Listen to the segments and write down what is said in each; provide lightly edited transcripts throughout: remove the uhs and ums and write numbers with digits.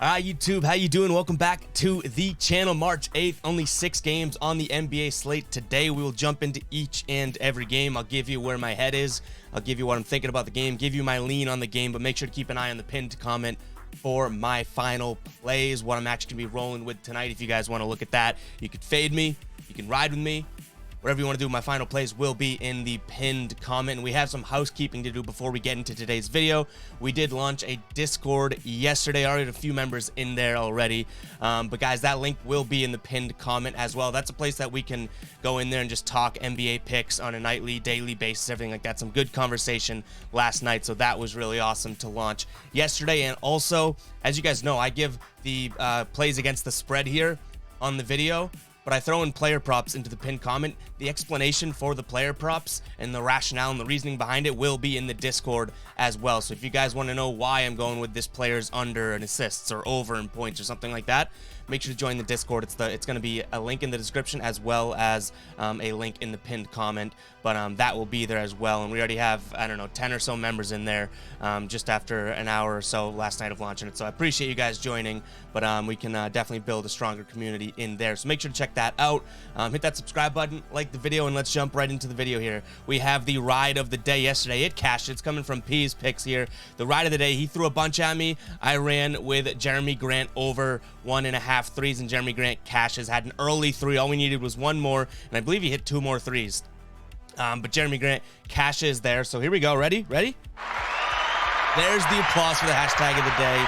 YouTube, how you doing? Welcome back to the channel. March 8th, only 6 games on the NBA slate. Today, we will jump into each and every game. I'll give you where my head is. I'll give you what I'm thinking about the game, give you my lean on the game, but make sure to keep an eye on the pinned comment for my final plays, what I'm actually going to be rolling with tonight. If you guys want to look at that, you can fade me, you can ride with me. Whatever you want to do, my final plays will be in the pinned comment. And we have some housekeeping to do before we get into today's video. We did launch a Discord yesterday. Already a few members in there already. But guys, that link will be in the pinned comment as well. That's a place that we can go in there and just talk NBA picks on a nightly, daily basis, everything like that. Some good conversation last night. So that was really awesome to launch yesterday. And also, as you guys know, I give the plays against the spread here on the video, but I throw in player props into the pinned comment. The explanation for the player props and the rationale and the reasoning behind it will be in the Discord as well. So if you guys want to know why I'm going with this player's under in assists or over in points or something like that, make sure to join the Discord. It's going to be a link in the description as well as a link in the pinned comment, but that will be there as well. And we already have, I don't know, 10 or so members in there just after an hour or so last night of launching it. So I appreciate you guys joining, but we can definitely build a stronger community in there. So make sure to check that out. Hit that subscribe button, like the video, and let's jump right into the video here. We have the ride of the day yesterday. It cashed. It's coming from P's picks here. The ride of the day, he threw a bunch at me. I ran with Jeremy Grant over 1.5 threes, and Jeremy Grant cashes. Had an early three. All we needed was one more, and I believe he hit 2 more threes. But Jeremy Grant cashes there. So here we go. Ready? Ready? There's the applause for the hashtag of the day.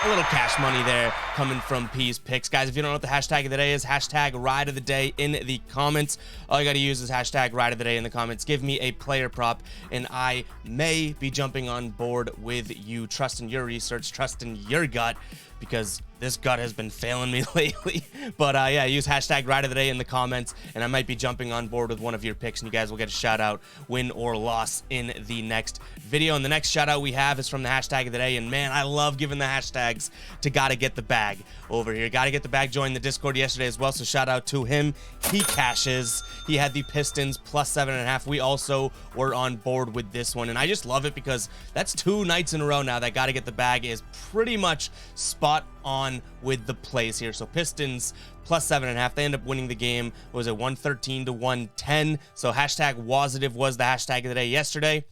A little cash money there coming from P's picks. Guys, if you don't know what the hashtag of the day is, hashtag ride of the day in the comments. All you got to use is hashtag ride of the day in the comments. Give me a player prop, and I may be jumping on board with you. Trust in your research, trust in your gut, because this gut has been failing me lately. But yeah, use hashtag ride of the day in the comments, and I might be jumping on board with one of your picks, and you guys will get a shout out, win or loss, in the next video. And the next shout out we have is from the hashtag of the day. And man, I love giving the hashtags to Gotta Get the Bag over here. Gotta Get the Bag joined the Discord yesterday as well, so shout out to him. He cashes. He had the Pistons plus 7.5. We also were on board with this one, and I just love it because that's 2 nights in a row now that Gotta Get the Bag is pretty much spot on with the plays here. So Pistons plus 7.5. They end up winning the game. Was it 113 to 110? So hashtag Wasitive was the hashtag of the day yesterday.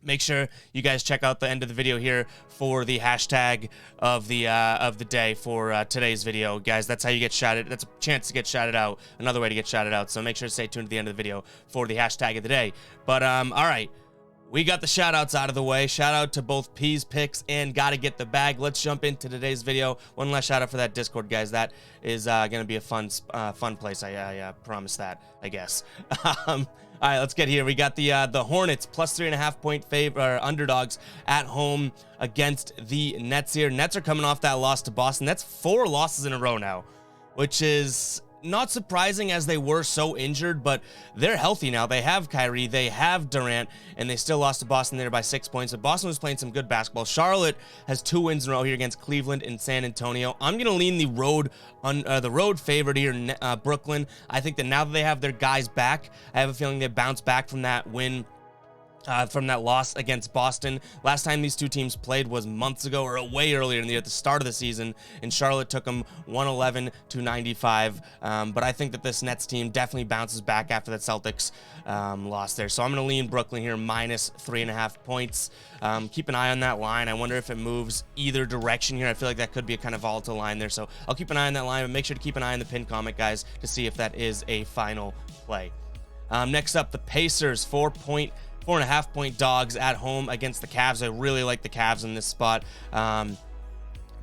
Make sure you guys check out the end of the video here for the hashtag of the day for today's video, guys. That's how you get shouted. That's a chance to get shouted out. Another way to get shouted out. So make sure to stay tuned to the end of the video for the hashtag of the day. But all right. We got the shout outs out of the way. Shout out to both P's picks and Gotta Get the Bag. Let's jump into today's video. One last shout out for that Discord, guys. That is going to be a fun place. I promise that, I guess. All right, let's get here. We got the Hornets plus 3.5 point underdogs at home against the Nets here. Nets are coming off that loss to Boston. That's 4 losses in a row now, which is not surprising as they were so injured, but they're healthy now. They have Kyrie, they have Durant, and they still lost to Boston there by 6 points. But Boston was playing some good basketball. Charlotte has 2 wins in a row here against Cleveland and San Antonio. I'm going to lean the road favorite here, Brooklyn. I think that now that they have their guys back, I have a feeling they bounce back from that win. From that loss against Boston. Last time these two teams played was months ago, or way earlier in the year, at the start of the season, and Charlotte took them 111 to 95. But I think that this Nets team definitely bounces back after that Celtics loss there. So I'm going to lean Brooklyn here, minus 3.5 points. Keep an eye on that line. I wonder if it moves either direction here. I feel like that could be a kind of volatile line there. So I'll keep an eye on that line, but make sure to keep an eye on the pinned comment, guys, to see if that is a final play. Next up, the Pacers, 4.5 point dogs at home against the Cavs. I really like the Cavs in this spot.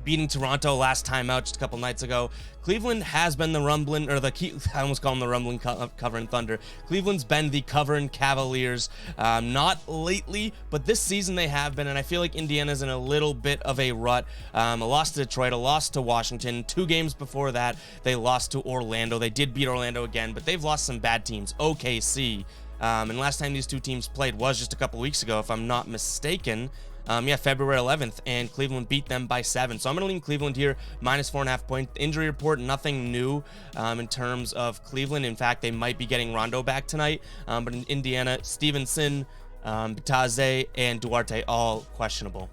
Beating Toronto last time out just a couple nights ago. Cleveland has been the rumbling, or I almost call them the rumbling covering Thunder. Cleveland's been the covering Cavaliers. Not lately, but this season they have been, and I feel like Indiana's in a little bit of a rut. A loss to Detroit, a loss to Washington. 2 games before that, they lost to Orlando. They did beat Orlando again, but they've lost some bad teams. OKC. And last time these two teams played was just a couple weeks ago, if I'm not mistaken. Yeah, February 11th, and Cleveland beat them by 7. So I'm going to lean Cleveland here, minus 4.5 point. Injury report, nothing new in terms of Cleveland. In fact, they might be getting Rondo back tonight. But in Indiana, Stevenson, Bataze, and Duarte all questionable.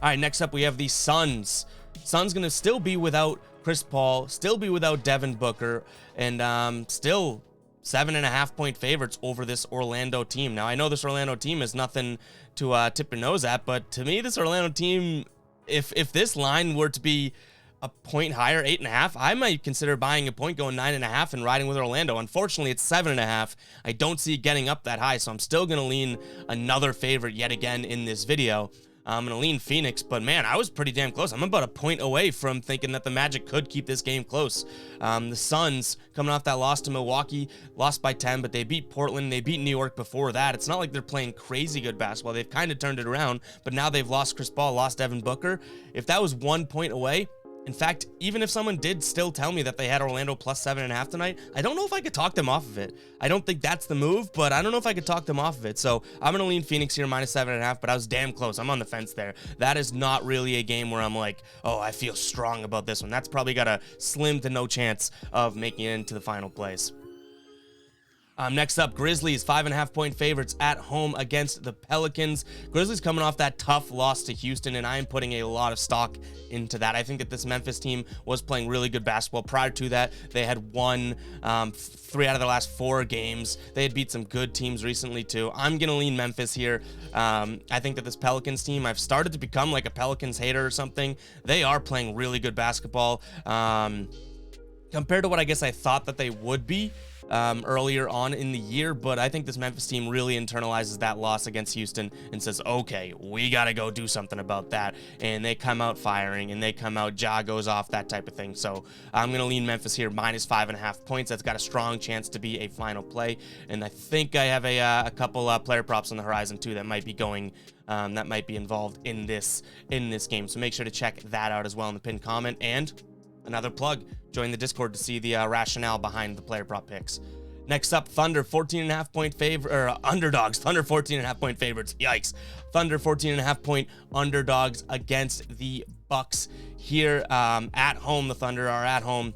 All right, next up we have the Suns. Suns going to still be without Chris Paul, still be without Devin Booker, and still 7.5-point favorites over this Orlando team. Now, I know this Orlando team is nothing to tip your nose at, but to me, this Orlando team, if this line were to be a point higher, 8.5, I might consider buying a point, going 9.5 and riding with Orlando. Unfortunately, it's 7.5. I don't see it getting up that high, so I'm still going to lean another favorite yet again in this video. I'm going to lean Phoenix, but man, I was pretty damn close. I'm about a point away from thinking that the Magic could keep this game close. The Suns, coming off that loss to Milwaukee, lost by 10, but they beat Portland. They beat New York before that. It's not like they're playing crazy good basketball. They've kind of turned it around, but now they've lost Chris Paul, lost Devin Booker. If that was 1 point away, in fact, even if someone did still tell me that they had Orlando plus 7.5 tonight, I don't know if I could talk them off of it. I don't think that's the move, but I don't know if I could talk them off of it. So I'm going to lean Phoenix here minus 7.5, but I was damn close. I'm on the fence there. That is not really a game where I'm like, oh, I feel strong about this one. That's probably got a slim to no chance of making it into the final place. Next up, Grizzlies, 5.5-point favorites at home against the Pelicans. Grizzlies coming off that tough loss to Houston, and I am putting a lot of stock into that. I think that this Memphis team was playing really good basketball. Prior to that, they had won 3 out of their last 4 games. They had beat some good teams recently, too. I'm going to lean Memphis here. I think that this Pelicans team, I've started to become like a Pelicans hater or something. They are playing really good basketball compared to what I guess I thought that they would be earlier on in the year, but I think this Memphis team really internalizes that loss against Houston and says, okay, we got to go do something about that. And they come out firing, and they come out, Ja goes off, that type of thing. So I'm going to lean Memphis here, minus 5.5 points. That's got a strong chance to be a final play. And I think I have a couple player props on the horizon too that might be going, that might be involved in this game. So make sure to check that out as well in the pinned comment. And another plug, join the Discord to see the rationale behind the player prop picks. Next up, Thunder, 14.5-point underdogs. Thunder, 14.5-point favorites. Yikes. Thunder, 14.5-point underdogs against the Bucks here at home. The Thunder are at home.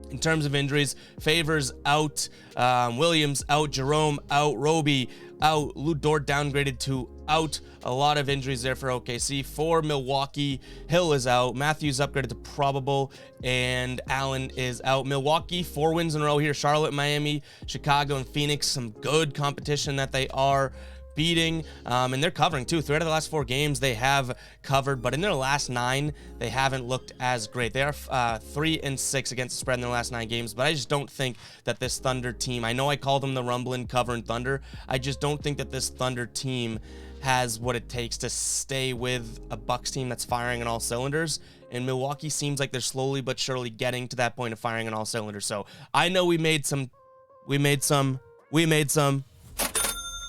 In terms of injuries, Favors out, Williams out, Jerome out, Roby out, Lou Dort downgraded to out. A lot of injuries there for OKC. For Milwaukee, Hill is out, Matthews upgraded to probable, and Allen is out. Milwaukee, 4 wins in a row here. Charlotte, Miami, Chicago, and Phoenix. Some good competition that they are beating, and they're covering too. 3 out of the last 4 games they have covered, but in their last 9 they haven't looked as great. They are 3-6 against the spread in their last 9 games, but I just don't think that this Thunder team, I know I called them the Rumblin' Covering Thunder, I just don't think that this Thunder team has what it takes to stay with a Bucks team that's firing on all cylinders. And Milwaukee seems like they're slowly but surely getting to that point of firing on all cylinders. So I know we made some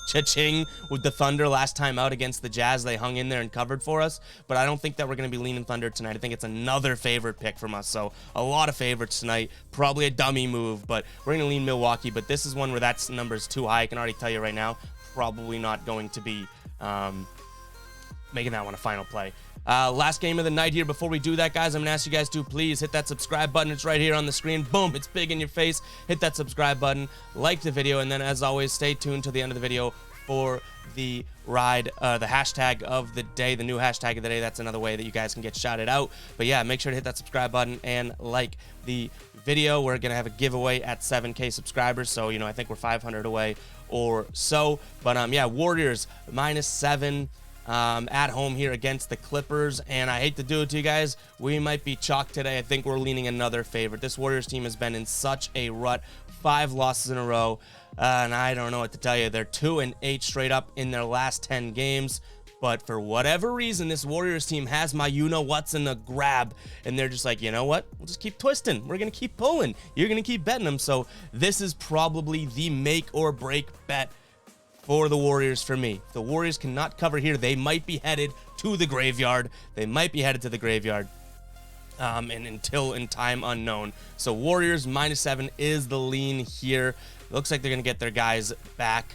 cha-ching with the Thunder last time out against the Jazz. They hung in there and covered for us, but I don't think that we're going to be leaning Thunder tonight. I think it's another favorite pick from us. So a lot of favorites tonight, probably a dummy move, but we're going to lean Milwaukee. But this is one where that number is too high. I can already tell you right now, probably not going to be making that one a final play. Last game of the night here. Before we do that, guys, I'm going to ask you guys to please hit that subscribe button. It's right here on the screen. Boom, it's big in your face. Hit that subscribe button, like the video, and then as always, stay tuned to the end of the video for the ride, the hashtag of the day, the new hashtag of the day. That's another way that you guys can get shouted out. But yeah, make sure to hit that subscribe button and like the video. We're going to have a giveaway at 7K subscribers. So, I think we're 500 away or so. But yeah, Warriors -7. At home here against the Clippers, and I hate to do it to you guys, we might be chalked today. I think we're leaning another favorite. This Warriors team has been in such a rut, 5 losses in a row, and I don't know what to tell you. They're 2-8 straight up in their last 10 games, but for whatever reason, this Warriors team has my you-know-what's in the grab, and they're just like, you know what? We'll just keep twisting. We're going to keep pulling. You're going to keep betting them, so this is probably the make-or-break bet for the Warriors for me. If the Warriors cannot cover here, they might be headed to the graveyard. And until in time unknown. So Warriors -7 is the lean here. Looks like they're going to get their guys back.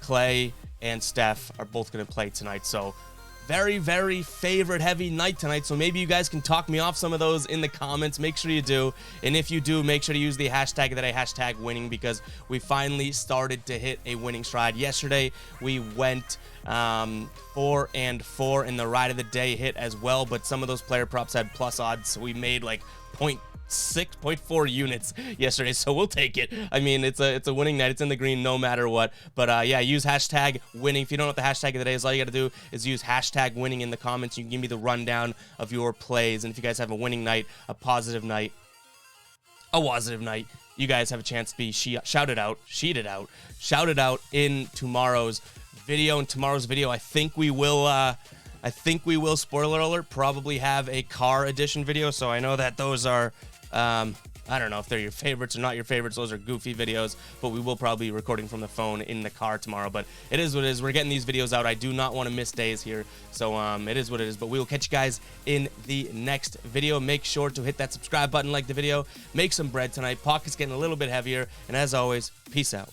Clay and Steph are both going to play tonight. So very, very favorite heavy night tonight, so maybe you guys can talk me off some of those in the comments. Make sure you do, and if you do, make sure to use the hashtag of the day, hashtag winning, because we finally started to hit a winning stride. Yesterday we went 4-4, and the ride of the day hit as well, but some of those player props had plus odds, so we made like 0.4 units yesterday, so we'll take it. I mean, it's a winning night. It's in the green no matter what. But yeah, use hashtag winning. If you don't know what the hashtag of the day is, all you got to do is use hashtag winning in the comments. You can give me the rundown of your plays, and if you guys have a winning night, a positive night, you guys have a chance to be shouted out in tomorrow's video. In tomorrow's video, I think we will, spoiler alert, probably have a car edition video. So I know that those are, I don't know if they're your favorites or not your favorites. Those are goofy videos, but we will probably be recording from the phone in the car tomorrow. But it is what it is. We're getting these videos out. I do not want to miss days here. So it is what it is. But we will catch you guys in the next video. Make sure to hit that subscribe button, like the video. Make some bread tonight. Pocket's getting a little bit heavier. And as always, peace out.